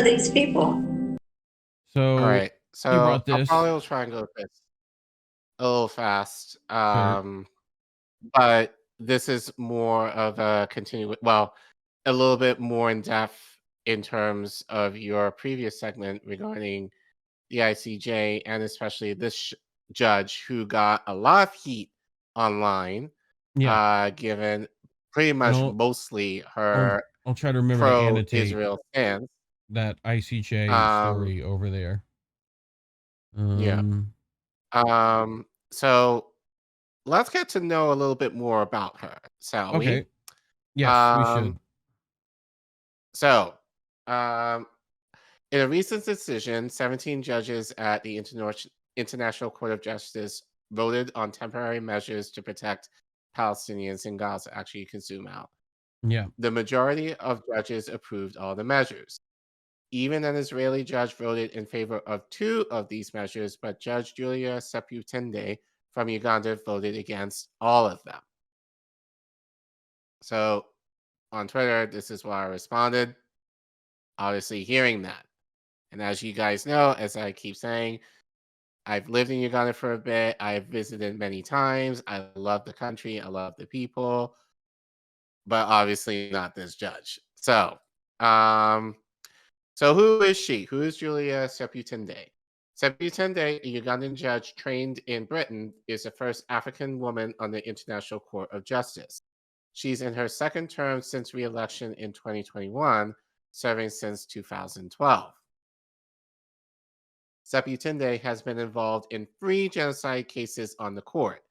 are these people? So All right. you So brought I'll this. probably try and go this a little fast. Sure. But this is more of a well, a little bit more in depth in terms of your previous segment regarding the ICJ and especially this judge who got a lot of heat online, Yeah. given pretty And much mostly her I'll try to remember to annotate pro-Israel stance. that ICJ Um, story over there. yeah. So let's get to know a little bit more about her, shall we? Okay. Yes, we Um, should. so, um, in a recent decision, 17 judges at the International Court of Justice voted on temporary measures to protect Palestinians in Gaza. Actually, you can zoom out. Yeah. The majority of judges approved all the measures. Even an Israeli judge voted in favor of 2 of these measures, but Judge Julia Sebutinde from Uganda voted against all of them. So on Twitter, this is what I responded. Obviously, hearing that. And as you guys know, as I keep saying, I've lived in Uganda for a bit. I've visited many times. I love the country. I love the people, but obviously not this judge. Um, so who is she? Who is Julia Sebutinde? Sebutinde, a Ugandan judge trained in Britain, is the first African woman on the International Court of Justice. She's in her second term since re-election in 2021, serving since 2012. Sebutinde has been involved in 3 genocide cases on the court.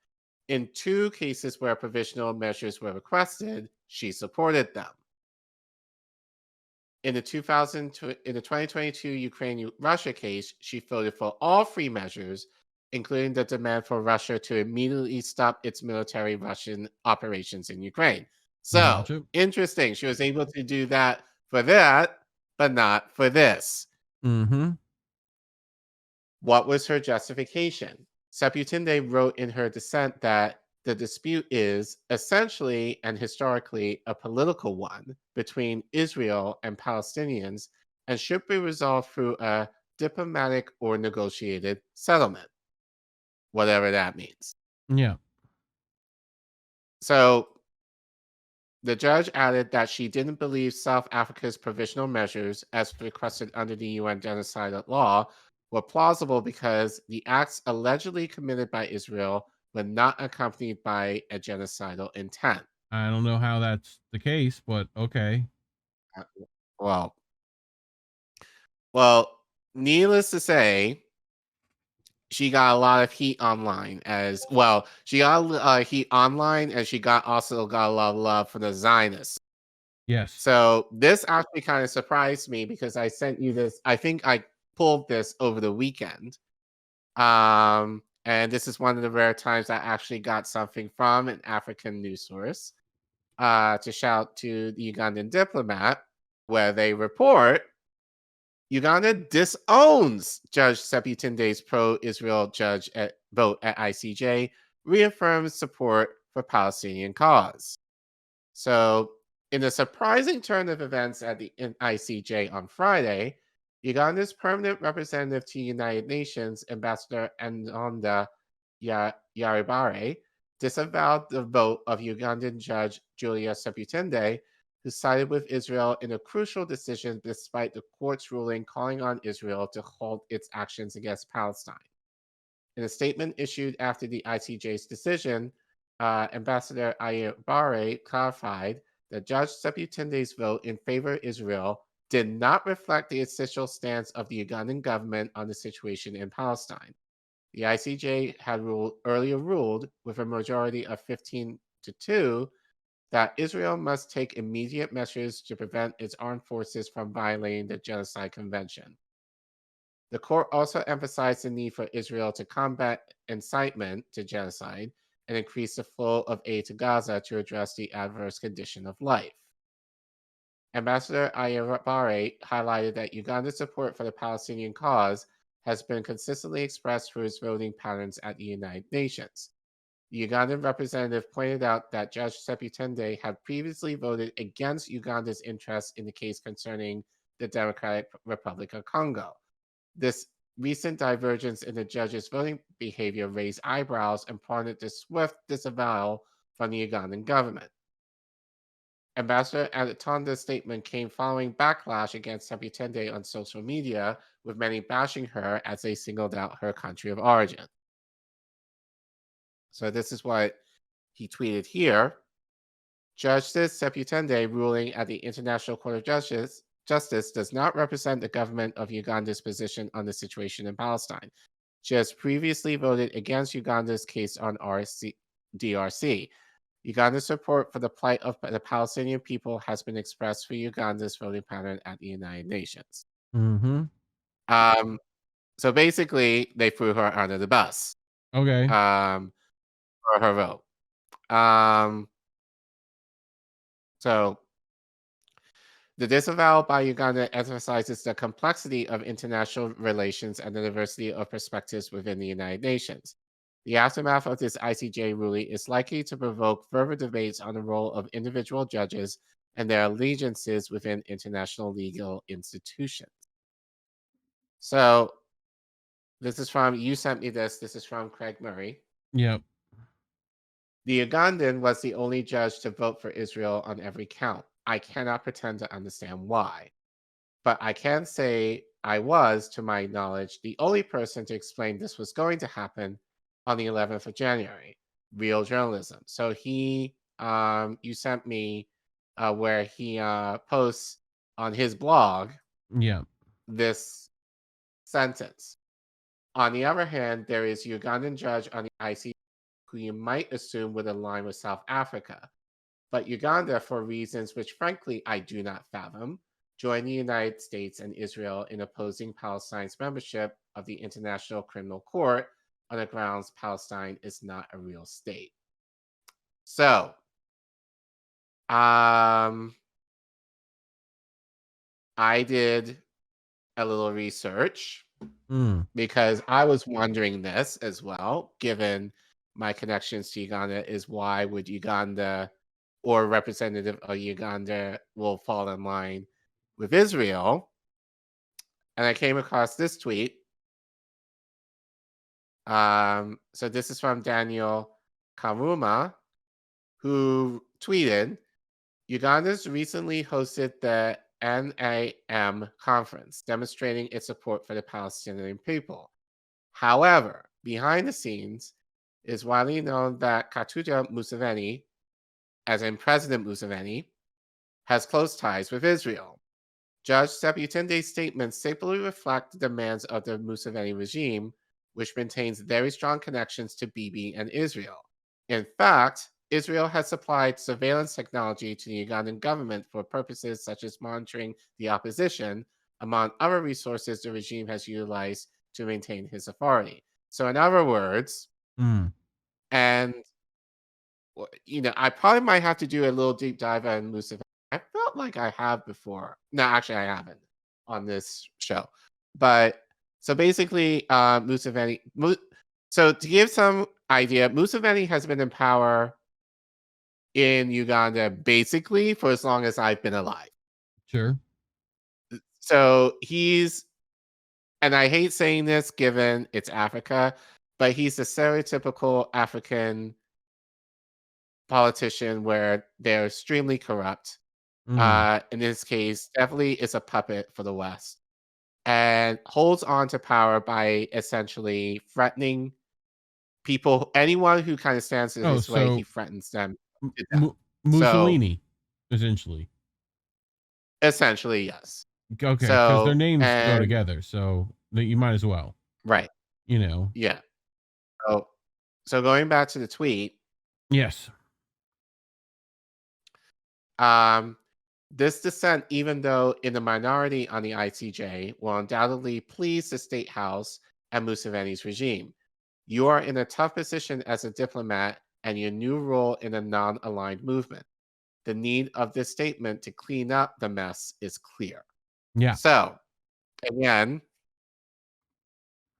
In 2 cases where provisional measures were requested, she supported them. In the 2022 Ukraine-Russia case, she voted for all 3 measures, including the demand for Russia to immediately stop its military Russian operations in Ukraine. So, Gotcha. interesting. She was able to do that for that, but not for this. Mm-hmm. What was her justification? Sebutinde wrote in her dissent that the dispute is essentially and historically a political one between Israel and Palestinians and should be resolved through a diplomatic or negotiated settlement, whatever that means. Yeah. So the judge added that she didn't believe South Africa's provisional measures, as requested under the UN genocidal law, were plausible because the acts allegedly committed by Israel were not accompanied by a genocidal intent. I don't know how that's the case, but okay. Uh, Well, well, needless to say, she got a lot of heat online as well. She got heat online, and she also got a lot of love for the Zionists. Yes. So this actually kind of surprised me because I sent you this. I think I pulled this over the weekend. And this is one of the rare times I actually got something from an African news source. To shout to the Ugandan Diplomat, where they report Uganda disowns Judge Sebutinde's pro-Israel judge vote at ICJ, reaffirms support for Palestinian cause. So, in a surprising turn of events at the ICJ on Friday, Uganda's permanent representative to the United Nations, Ambassador Ndonda Yaribare, disavowed the vote of Ugandan Judge Julia Sebutinde, who sided with Israel in a crucial decision despite the court's ruling calling on Israel to halt its actions against Palestine. In a statement issued after the ICJ's decision, Ambassador Ayabare clarified that Judge Sebutinde's vote in favor of Israel did not reflect the official stance of the Ugandan government on the situation in Palestine. The ICJ had earlier ruled, with a majority of 15-2, that Israel must take immediate measures to prevent its armed forces from violating the Genocide Convention. The court also emphasized the need for Israel to combat incitement to genocide and increase the flow of aid to Gaza to address the adverse condition of life. Ambassador Ayabare highlighted that Uganda's support for the Palestinian cause has been consistently expressed through its voting patterns at the United Nations. The Ugandan representative pointed out that Judge Sebutinde had previously voted against Uganda's interest in the case concerning the Democratic Republic of Congo. This recent divergence in the judge's voting behavior raised eyebrows and prompted the swift disavowal from the Ugandan government. Ambassador Adetonda's statement came following backlash against Sebutinde on social media, with many bashing her as they singled out her country of origin. So this is what he tweeted here. Justice Sebutinde ruling at the International Court of Justice does not represent the government of Uganda's position on the situation in Palestine. She has previously voted against Uganda's case on DRC. Uganda's support for the plight of the Palestinian people has been expressed for Uganda's voting pattern at the United Nations. Mm-hmm. So basically, they threw her under the bus. Okay. For her vote. So the disavowal by Uganda emphasizes the complexity of international relations and the diversity of perspectives within the United Nations. The aftermath of this ICJ ruling is likely to provoke further debates on the role of individual judges and their allegiances within international legal institutions. So this is from, you sent me this is from Craig Murray. Yep. The Ugandan was the only judge to vote for Israel on every count. I cannot pretend to understand why. But I can say I was, to my knowledge, the only person to explain this was going to happen on the 11th of January. Real journalism. So he, you sent me where he posts on his blog Yeah. this sentence. On the other hand, there is Ugandan judge on the ICC who you might assume would align with South Africa. But Uganda, for reasons which frankly I do not fathom, joined the United States and Israel in opposing Palestine's membership of the International Criminal Court on the grounds Palestine is not a real state. So, I did a little research because I was wondering this as well, given my connections to Uganda, is why would Uganda or representative of Uganda will fall in line with Israel? And I came across this tweet. So this is from Daniel Karuma, who tweeted, Uganda's recently hosted the NAM conference, demonstrating its support for the Palestinian people. However, behind the scenes, it is widely known that Katuja Museveni, as in President Museveni, has close ties with Israel. Judge Sebutinde's statements simply reflect the demands of the Museveni regime, which maintains very strong connections to Bibi and Israel. In fact, Israel has supplied surveillance technology to the Ugandan government for purposes such as monitoring the opposition, among other resources the regime has utilized to maintain his authority. So in other words, and I probably might have to do a little deep dive on Museveni. I felt like I have before. No, actually I haven't on this show. But so basically, Museveni. So to give some idea, Museveni has been in power in Uganda basically for as long as I've been alive. Sure. So he's, and I hate saying this given it's Africa, but he's a stereotypical African politician where they're extremely corrupt. In this case, definitely is a puppet for the West and holds on to power by essentially threatening people, anyone who kind of stands in his way, he threatens them to death. Mussolini, essentially. Essentially, yes. Okay, because their names go together, so you might as well. Right. Yeah. So going back to the tweet. Yes. This dissent, even though in the minority on the ICJ, will undoubtedly please the State House and Museveni's regime. You are in a tough position as a diplomat and your new role in a non-aligned movement. The need of this statement to clean up the mess is clear. Yeah. So, again,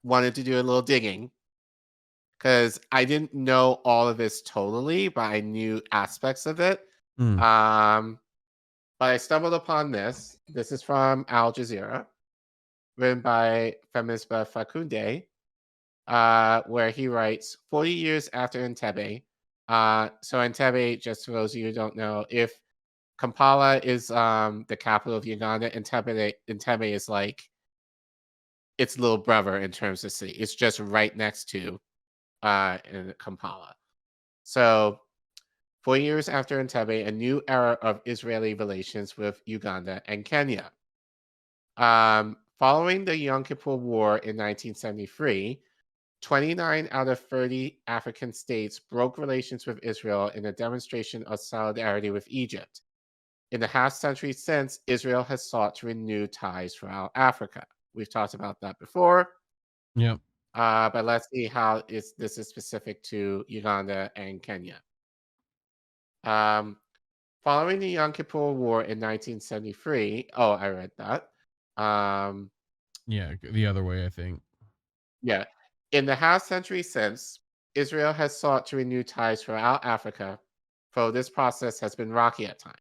wanted to do a little digging because I didn't know all of this totally, but I knew aspects of it. But I stumbled upon this. This is from Al-Jazerra, written by Thembisa Fakude, where he writes 40 years after Entebbe. So Entebbe, just for those of you who don't know, if Kampala is the capital of Uganda, Entebbe is like its little brother in terms of city. It's just right next to in Kampala. So 4 years after Entebbe, a new era of Israeli relations with Uganda and Kenya. Following the Yom Kippur War in 1973, 29 out of 30 African states broke relations with Israel in a demonstration of solidarity with Egypt. In the half century since, Israel has sought to renew ties throughout Africa. We've talked about that before. Yep. But let's see how this is specific to Uganda and Kenya. Following the Yom Kippur War in 1973, oh, I read that. Yeah, the other way, I think. Yeah. In the half century since, Israel has sought to renew ties throughout Africa, though this process has been rocky at times.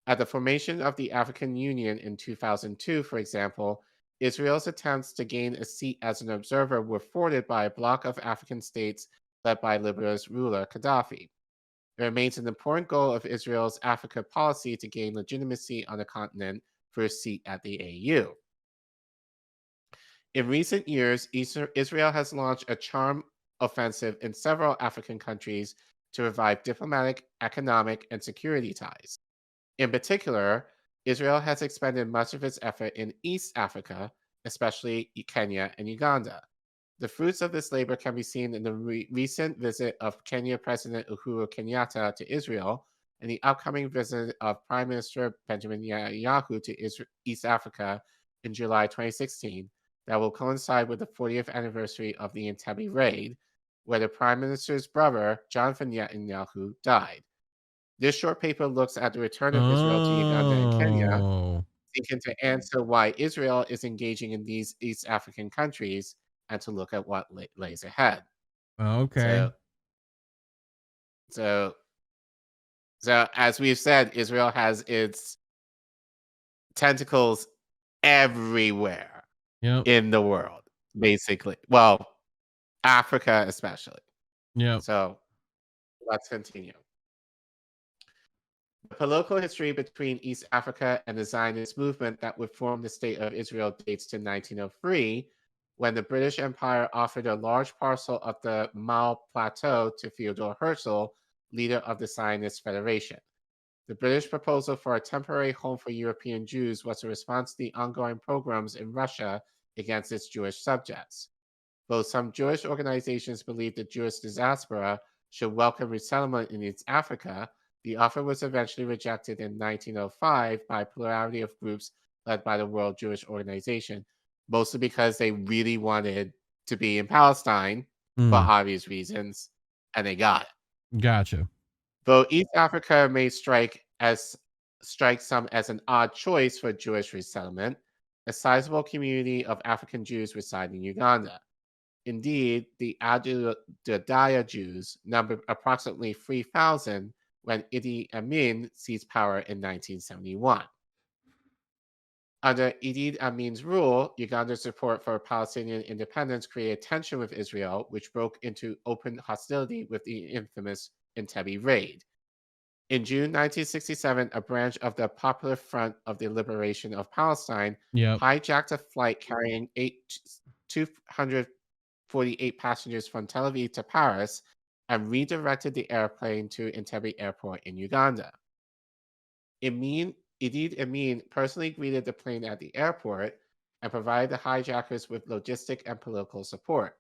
At the formation of the African Union in 2002, for example, Israel's attempts to gain a seat as an observer were thwarted by a bloc of African states led by Libya's ruler Gaddafi. It remains an important goal of Israel's Africa policy to gain legitimacy on the continent for a seat at the AU. In recent years, Israel has launched a charm offensive in several African countries to revive diplomatic, economic, and security ties. In particular, Israel has expended much of its effort in East Africa, especially Kenya and Uganda. The fruits of this labor can be seen in the recent visit of Kenya President Uhuru Kenyatta to Israel and the upcoming visit of Prime Minister Benjamin Netanyahu to East Africa in July 2016 that will coincide with the 40th anniversary of the Entebbe raid, where the Prime Minister's brother, Jonathan Netanyahu, died. This short paper looks at the return of Israel to Uganda and Kenya, seeking to answer why Israel is engaging in these East African countries and to look at what lays ahead. Okay. So as we've said, Israel has its tentacles everywhere in the world, basically. Well, Africa especially. Yeah. So let's continue. The political history between East Africa and the Zionist movement that would form the State of Israel dates to 1903, when the British Empire offered a large parcel of the Mao Plateau to Theodor Herzl, leader of the Zionist Federation. The British proposal for a temporary home for European Jews was a response to the ongoing pogroms in Russia against its Jewish subjects. Though some Jewish organizations believed the Jewish diaspora should welcome resettlement in East Africa, the offer was eventually rejected in 1905 by a plurality of groups led by the World Jewish Organization, mostly because they really wanted to be in Palestine for obvious reasons, and they got it. Gotcha. Though East Africa may strike some as an odd choice for Jewish resettlement, a sizable community of African Jews reside in Uganda. Indeed, the Adudaya Jews numbered approximately 3,000 when Idi Amin seized power in 1971. Under Idi Amin's rule, Uganda's support for Palestinian independence created tension with Israel, which broke into open hostility with the infamous Entebbe raid. In June 1967, a branch of the Popular Front of the Liberation of Palestine hijacked a flight carrying 248 passengers from Tel Aviv to Paris and redirected the airplane to Entebbe Airport in Uganda. Idi Amin personally greeted the plane at the airport and provided the hijackers with logistic and political support.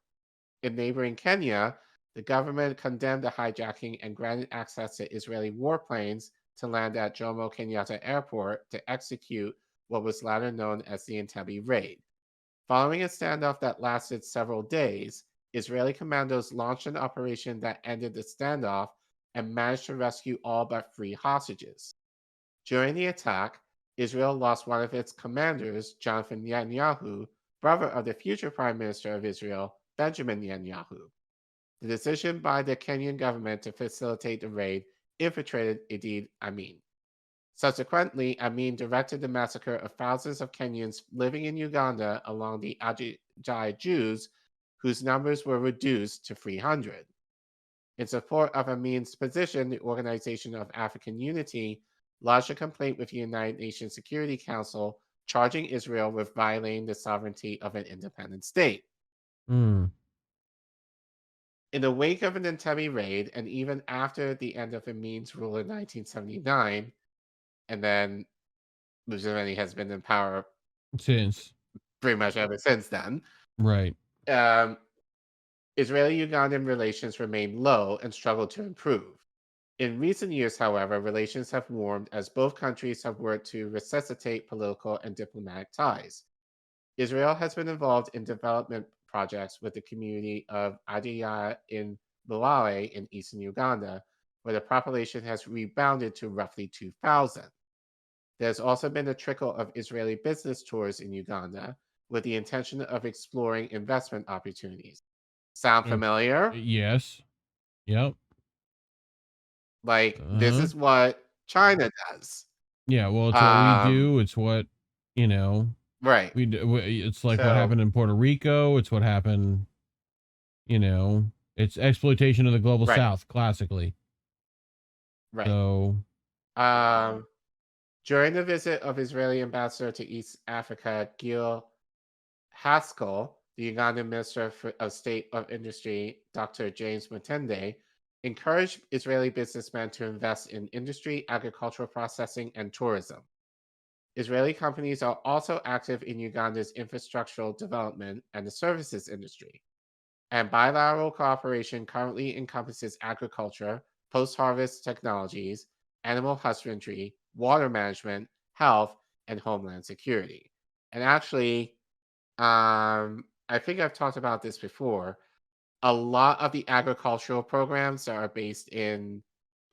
In neighboring Kenya, the government condemned the hijacking and granted access to Israeli warplanes to land at Jomo Kenyatta Airport to execute what was later known as the Entebbe raid. Following a standoff that lasted several days, Israeli commandos launched an operation that ended the standoff and managed to rescue all but 3 hostages. During the attack, Israel lost one of its commanders, Jonathan Netanyahu, brother of the future Prime Minister of Israel, Benjamin Netanyahu. The decision by the Kenyan government to facilitate the raid infiltrated Idi Amin. Subsequently, Amin directed the massacre of thousands of Kenyans living in Uganda along the Al-Jazerra Jews, whose numbers were reduced to 300. In support of Amin's position, the Organization of African Unity lodged a complaint with the United Nations Security Council, charging Israel with violating the sovereignty of an independent state. Mm. In the wake of an Entebbe raid, and even after the end of Amin's rule in 1979, and then Museveni has been in power since pretty much ever since then. Right. Israeli-Ugandan relations remain low and struggle to improve. In recent years, however, relations have warmed as both countries have worked to resuscitate political and diplomatic ties. Israel has been involved in development projects with the community of Adiyah in Bulale in eastern Uganda, where the population has rebounded to roughly 2,000. There's also been a trickle of Israeli business tours in Uganda with the intention of exploring investment opportunities. Sound familiar? Yes. Yep. Like, this is what China does. Yeah, well, it's what we do. It's what, right. It's like what happened in Puerto Rico. It's what happened, it's exploitation of the global south, classically. Right. So, during the visit of Israeli ambassador to East Africa, Gil Haskell, the Ugandan Minister of State of Industry, Dr. James Mutende, encouraged Israeli businessmen to invest in industry, agricultural processing, and tourism. Israeli companies are also active in Uganda's infrastructural development and the services industry. And bilateral cooperation currently encompasses agriculture, post-harvest technologies, animal husbandry, water management, health, and homeland security. And actually, I think I've talked about this before. A lot of the agricultural programs that are based in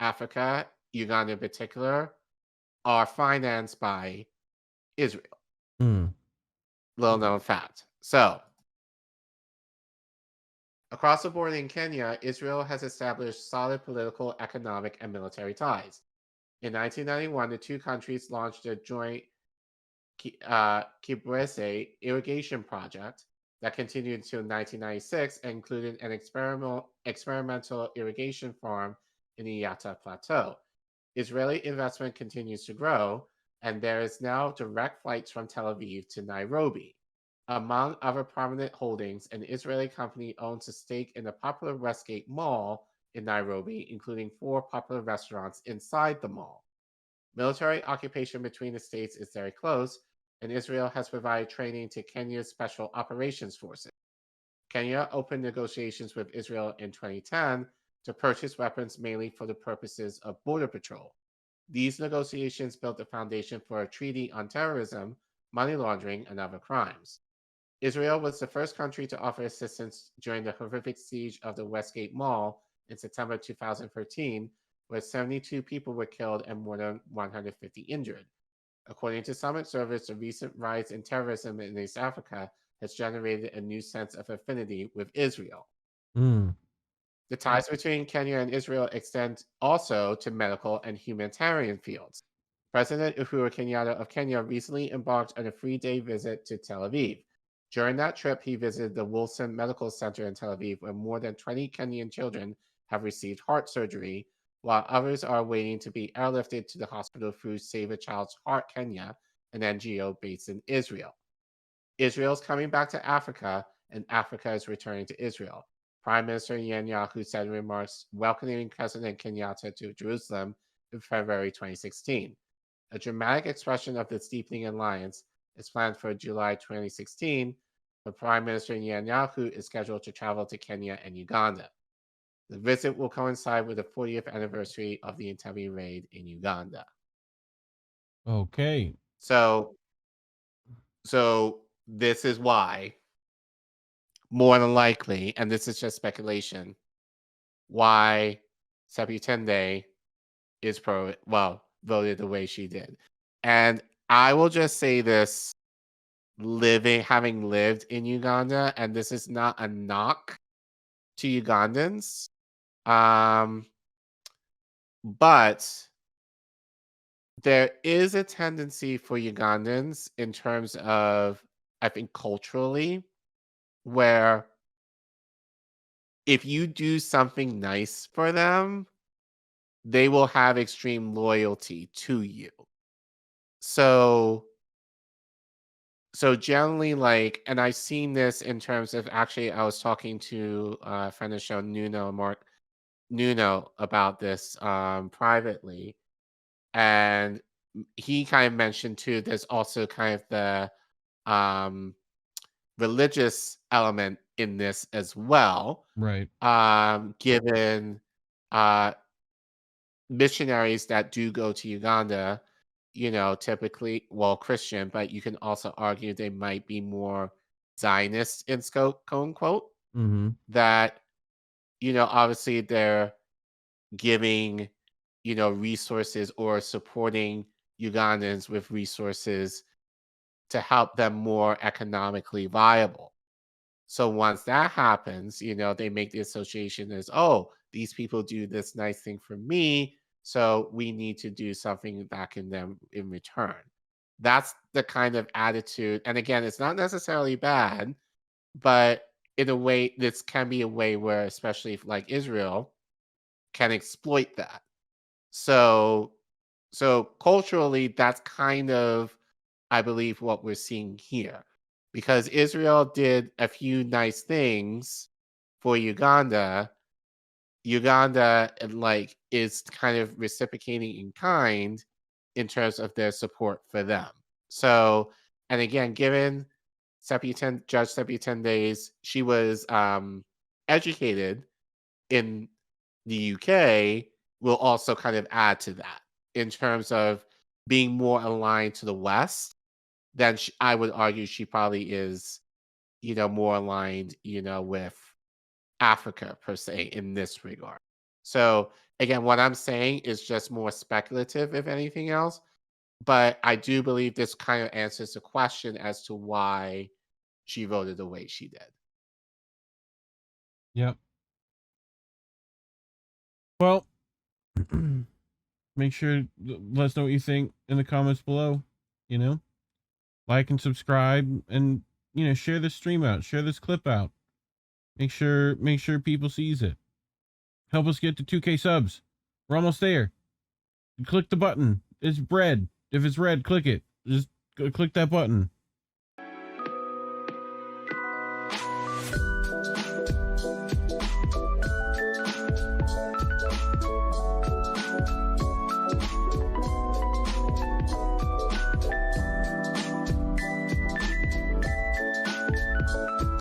Africa, Uganda in particular, are financed by Israel. Little known fact. So, across the border in Kenya, Israel has established solid political, economic, and military ties. In 1991, the two countries launched a joint Kibweze irrigation project that continued until 1996 and included an experimental irrigation farm in the Yatta Plateau. Israeli investment continues to grow, and there is now direct flights from Tel Aviv to Nairobi. Among other prominent holdings, an Israeli company owns a stake in the popular Westgate Mall in Nairobi, including 4 popular restaurants inside the mall. Military occupation between the states is very close, and Israel has provided training to Kenya's Special Operations Forces. Kenya opened negotiations with Israel in 2010 to purchase weapons mainly for the purposes of border patrol. These negotiations built the foundation for a treaty on terrorism, money laundering, and other crimes. Israel was the first country to offer assistance during the horrific siege of the Westgate Mall in September 2013, where 72 people were killed and more than 150 injured. According to some observers, the recent rise in terrorism in East Africa has generated a new sense of affinity with Israel. The ties between Kenya and Israel extend also to medical and humanitarian fields. President Uhuru Kenyatta of Kenya recently embarked on a 3-day visit to Tel Aviv. During that trip, he visited the Wilson Medical Center in Tel Aviv, where more than 20 Kenyan children have received heart surgery, while others are waiting to be airlifted to the hospital through Save a Child's Heart Kenya, an NGO based in Israel. Israel's coming back to Africa, and Africa is returning to Israel. Prime Minister Netanyahu said in remarks welcoming President Kenyatta to Jerusalem in February 2016. A dramatic expression of this deepening alliance is planned for July 2016, but Prime Minister Netanyahu is scheduled to travel to Kenya and Uganda. The visit will coincide with the 40th anniversary of the Entebbe raid in Uganda. Okay. So this is why, more than likely, and this is just speculation, why Sebutinde is voted the way she did. And I will just say this, having lived in Uganda, and this is not a knock to Ugandans, but there is a tendency for Ugandans in terms of, I think, culturally, where if you do something nice for them, they will have extreme loyalty to you. So generally, like, and I've seen this in terms of, actually, I was talking to a friend of the show, Mark Nuno, about this privately, and he kind of mentioned too, there's also kind of the um religious element in this as well. Right. Given uh missionaries that do go to Uganda, typically, well, Christian, but you can also argue they might be more Zionist in scope, quote unquote, Mm-hmm. that, obviously they're giving, resources or supporting Ugandans with resources to help them more economically viable. So once that happens, they make the association as, oh, these people do this nice thing for me, so we need to do something back in them in return. That's the kind of attitude. And again, it's not necessarily bad, but in a way, this can be a way where, especially if, like, Israel, can exploit that. So culturally, that's kind of, I believe, what we're seeing here. Because Israel did a few nice things for Uganda, Uganda, like, is kind of reciprocating in kind in terms of their support for them. So, and again, given Judge Sebutinde's, she was educated in the UK, will also kind of add to that in terms of being more aligned to the West than I would argue she probably is, more aligned, with Africa per se in this regard. So again, what I'm saying is just more speculative, if anything else. But I do believe this kind of answers the question as to why she voted the way she did. Yep. Well, make sure let us know what you think in the comments below. Like and subscribe, and share this stream out, share this clip out. Make sure people sees it. Help us get to 2K subs. We're almost there. Click the button. It's red. If it's red, click it. Just click that button.